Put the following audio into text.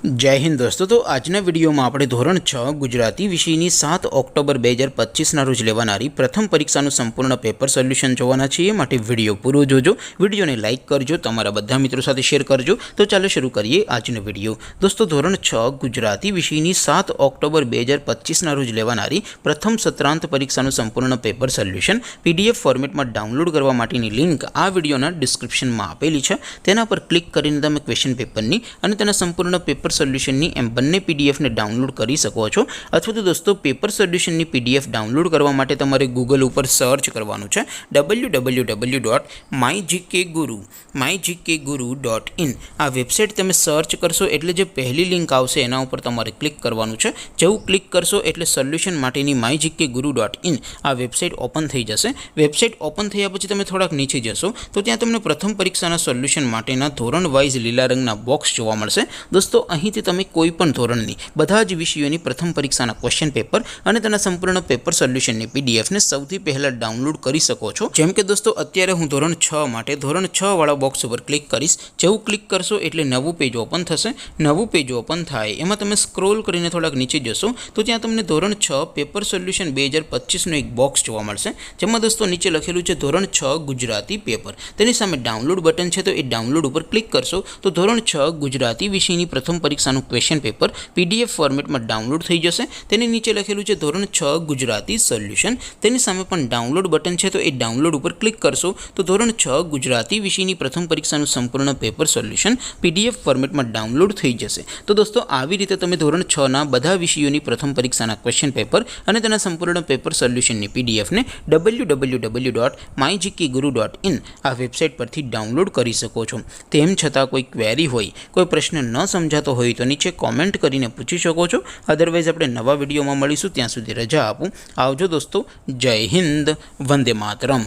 जय हिंद दोस्तों। तो आजना विडियो में આપણે ધોરણ 6 ગુજરાતી વિષયની 7 ઓક્ટોબર 2025 ના રોજ લેવાનારી પ્રથમ પરીક્ષાનું સંપૂર્ણ પેપર સોલ્યુશન જોવાના છીએ। માટે વિડિયો પૂરો જોજો, વિડિયોને લાઈક કરજો, તમારા બધા મિત્રો સાથે શેર કરજો। તો ચાલો શરૂ કરીએ આજનો વિડિયો। દોસ્તો ધોરણ 6 ગુજરાતી વિષયની 7 ઓક્ટોબર 2025 ના રોજ લેવાનારી પ્રથમ સત્રાંત પરીક્ષાનું સંપૂર્ણ પેપર સોલ્યુશન PDF ફોર્મેટમાં ડાઉનલોડ કરવા માટેની લિંક આ વિડિયોના ડિસ્ક્રિપ્શનમાં આપેલી છે। તેના પર ક્લિક કરીને તમે ક્વેશ્ચન પેપરની અને તેના સંપૂર્ણ પેપર સોલ્યુશનની એમ બંને PDF ને ડાઉનલોડ કરી શકો છો। અથવા તો દોસ્તો પેપર સોલ્યુશનની PDF ડાઉનલોડ કરવા માટે તમારે ગૂગલ ઉપર સર્ચ કરવાનું છે www.mygkguru.in। આ વેબસાઇટ તમે સર્ચ કરશો એટલે જે પહેલી લિંક આવશે એના ઉપર તમારે ક્લિક કરવાનું છે। જેવું ક્લિક કરશો એટલે સોલ્યુશન માટેની mygkguru.in આ વેબસાઇટ ઓપન થઈ જશે। વેબસાઇટ ઓપન થયા પછી તમે થોડાક નીચે જશો તો ત્યાં તમને પ્રથમ પરીક્ષાના સોલ્યુશન માટેના ધોરણ વાઇઝ લીલા રંગના બોક્સ જોવા મળશે। દોસ્તો અહીંથી તમે કોઈપણ ધોરણની બધા જ વિષયોની પ્રથમ પરીક્ષાના ક્વેશ્ચન પેપર અને તેના સંપૂર્ણ પેપર સોલ્યુશનની PDF ને સૌથી પહેલા ડાઉનલોડ કરી શકો છો। જેમ કે દોસ્તો અત્યારે હું ધોરણ 6 માટે ધોરણ 6 વાળા બોક્સ ઉપર ક્લિક કરીશ। જેવું ક્લિક કરશો એટલે નવું પેજ ઓપન થશે। નવું પેજ ઓપન થાય એમાં તમે સ્ક્રોલ કરીને થોડાક નીચે જશો તો ત્યાં તમને ધોરણ 6 પેપર સોલ્યુશન 2025 નો એક બોક્સ જોવા મળશે। જેમાં દોસ્તો નીચે લખેલું છે ધોરણ 6 ગુજરાતી પેપર। તેની સામે ડાઉનલોડ બટન છે તો એ ડાઉનલોડ ઉપર ક્લિક કરશો તો ધોરણ 6 ગુજરાતી વિષયની પ્રથમ પરીક્ષાનું ક્વેશ્ચન પેપર PDF ફોર્મેટમાં ડાઉનલોડ થઈ જશે। તેની નીચે લખેલું છે ધોરણ 6 ગુજરાતી સોલ્યુશન। તેની સામે પણ ડાઉનલોડ બટન છે તો એ ડાઉનલોડ ઉપર ક્લિક કરશો તો ધોરણ 6 ગુજરાતી વિષયની પ્રથમ પરીક્ષાનું સંપૂર્ણ પેપર સોલ્યુશન PDF ફોર્મેટમાં ડાઉનલોડ થઈ જશે। તો દોસ્તો આવી રીતે તમે ધોરણ 6 ના બધા વિષયોની પ્રથમ પરીક્ષાના ક્વેશ્ચન પેપર અને તેના સંપૂર્ણ પેપર સોલ્યુશનની PDF ને www.mygkguru.in આ વેબસાઇટ પરથી ડાઉનલોડ કરી શકો છો। તેમ છતાં કોઈ ક્વેરી હોય, કોઈ પ્રશ્ન ન સમજાતો હોય તો નીચે કોમેન્ટ કરીને પૂછી શકો છો। અધરવાઇઝ આપણે નવા વિડીયોમાં મળીશું, ત્યાં સુધી રજા આપું। આવજો દોસ્તો, જય હિન્દ, વંદે માતરમ।